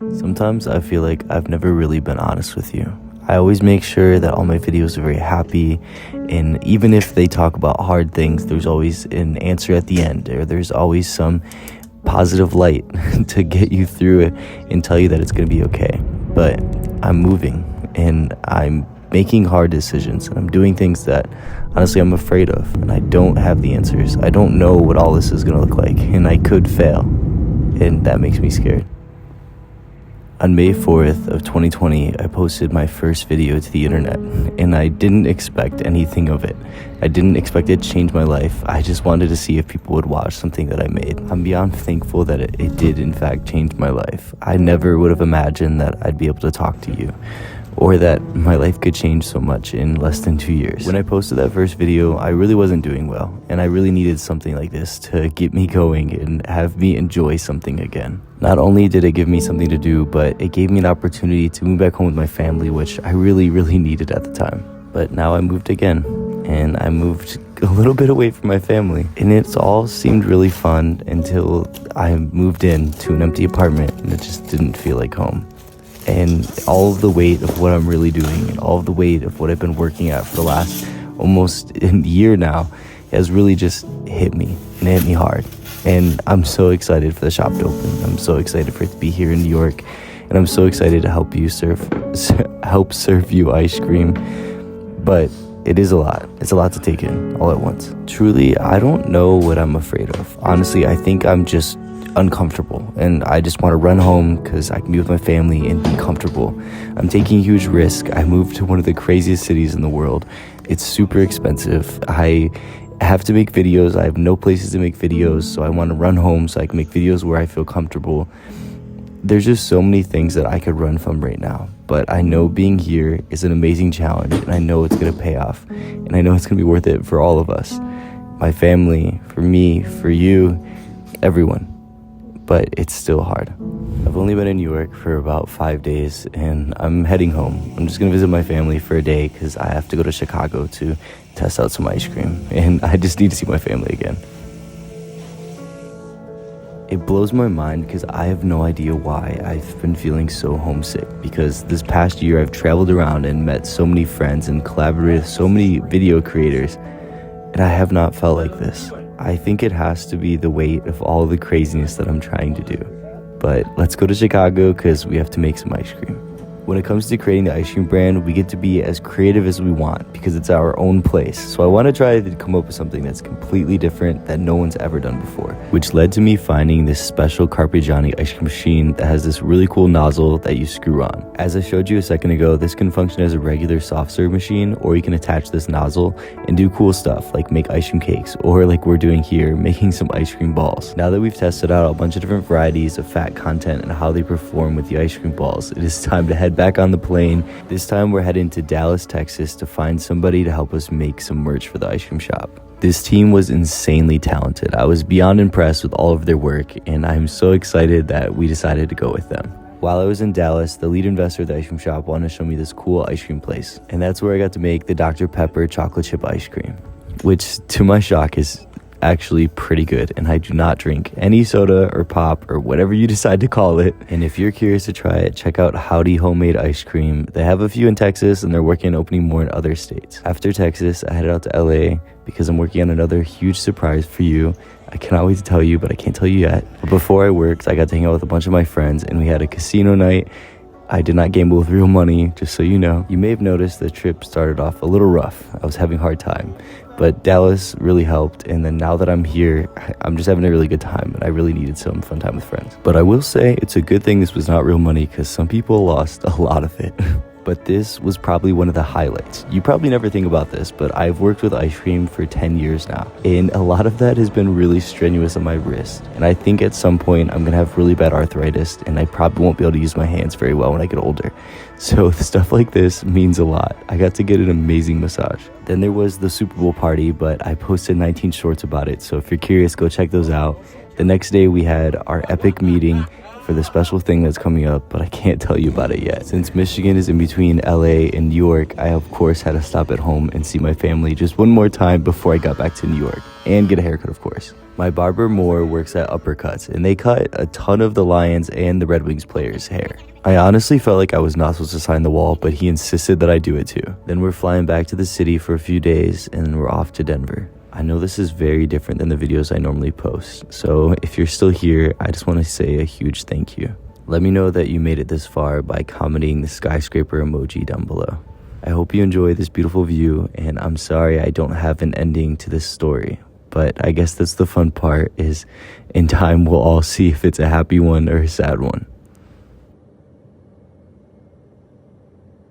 Sometimes I feel like I've never really been honest with you. I always make sure that all my videos are very happy, and even if they talk about hard things, there's always an answer at the end, or there's always some positive light to get you through it and tell you that it's going to be okay. But I'm moving, and I'm making hard decisions, and I'm doing things that honestly I'm afraid of, and I don't have the answers. I don't know what all this is going to look like, and I could fail, and that makes me scared. On May 4th of 2020, I posted my first video to the internet, and I didn't expect anything of it. I didn't expect it to change my life. I just wanted to see if people would watch something that I made. I'm beyond thankful that it did in fact change my life. I never would have imagined that I'd be able to talk to you, or that my life could change so much in less than 2 years. When I posted that first video, I really wasn't doing well, and I really needed something like this to get me going and have me enjoy something again. Not only did it give me something to do, but it gave me an opportunity to move back home with my family, which I really needed at the time. But now I moved again, and I moved a little bit away from my family, and it's all seemed really fun until I moved into an empty apartment, and it just didn't feel like home. And all of the weight of what I'm really doing, and all of the weight of what I've been working at for the last almost a year now has really just hit me, and it hit me hard. And I'm so excited for the shop to open. I'm so excited for it to be here in New York, and I'm so excited to help serve you ice cream. But it is a lot. It's a lot to take in all at once. Truly, I don't know what I'm afraid of. Honestly, I think I'm just uncomfortable, and I just want to run home because I can be with my family and be comfortable. I'm taking a huge risk. I moved to one of the craziest cities in the world. It's super expensive. I have to make videos. I have no places to make videos, so I want to run home so I can make videos where I feel comfortable. There's just so many things that I could run from right now, but I know being here is an amazing challenge, and I know it's going to pay off, and I know it's going to be worth it for all of us. My family, for me, for you, everyone. But it's still hard. I've only been in New York for about 5 days, and I'm heading home. I'm just gonna visit my family for a day because I have to go to Chicago to test out some ice cream, and I just need to see my family again. It blows my mind because I have no idea why I've been feeling so homesick, because this past year I've traveled around and met so many friends and collaborated with so many video creators, and I have not felt like this. I think it has to be the weight of all the craziness that I'm trying to do. But let's go to Chicago because we have to make some ice cream. When it comes to creating the ice cream brand, we get to be as creative as we want because it's our own place. So I want to try to come up with something that's completely different that no one's ever done before, which led to me finding this special Carpigiani ice cream machine that has this really cool nozzle that you screw on. As I showed you a second ago, this can function as a regular soft serve machine, or you can attach this nozzle and do cool stuff like make ice cream cakes, or like we're doing here, making some ice cream balls. Now that we've tested out a bunch of different varieties of fat content and how they perform with the ice cream balls, it is time to head back on the plane. This time we're heading to Dallas, Texas to find somebody to help us make some merch for the ice cream shop. This team was insanely talented. I was beyond impressed with all of their work, and I'm so excited that we decided to go with them. While I was in Dallas, the lead investor of the ice cream shop wanted to show me this cool ice cream place, and that's where I got to make the Dr. Pepper chocolate chip ice cream, which to my shock is actually pretty good, and I do not drink any soda or pop or whatever you decide to call it. And if you're curious to try it, check out Howdy Homemade Ice Cream. They have a few in Texas, and they're working on opening more in other states. After Texas, I headed out to LA because I'm working on another huge surprise for you. I cannot wait to tell you, but I can't tell you yet. But before I worked, I got to hang out with a bunch of my friends, and we had a casino night. I did not gamble with real money, just so you know. You may have noticed the trip started off a little rough. I was having a hard time, but Dallas really helped. And then now that I'm here, I'm just having a really good time, and I really needed some fun time with friends. But I will say it's a good thing this was not real money, because some people lost a lot of it. But this was probably one of the highlights. You probably never think about this, but I've worked with ice cream for 10 years now, and a lot of that has been really strenuous on my wrist. And I think at some point I'm gonna have really bad arthritis, and I probably won't be able to use my hands very well when I get older. So stuff like this means a lot. I got to get an amazing massage. Then there was the Super Bowl party, but I posted 19 shorts about it, so if you're curious, go check those out. The next day we had our epic meeting for for the special thing that's coming up, but I can't tell you about it yet. Since Michigan is in between LA and New York, I of course had to stop at home and see my family just one more time before I got back to New York. And get a haircut, of course. My barber Moore works at Uppercuts, and they cut a ton of the Lions and the Red Wings players' hair. I honestly felt like I was not supposed to sign the wall, but he insisted that I do it too. Then we're flying back to the city for a few days, and then we're off to Denver. I know this is very different than the videos I normally post, so if you're still here, I just want to say a huge thank you. Let me know that you made it this far by commenting the skyscraper emoji down below. I hope you enjoy this beautiful view, and I'm sorry I don't have an ending to this story, but I guess that's the fun part, is in time we'll all see if it's a happy one or a sad one.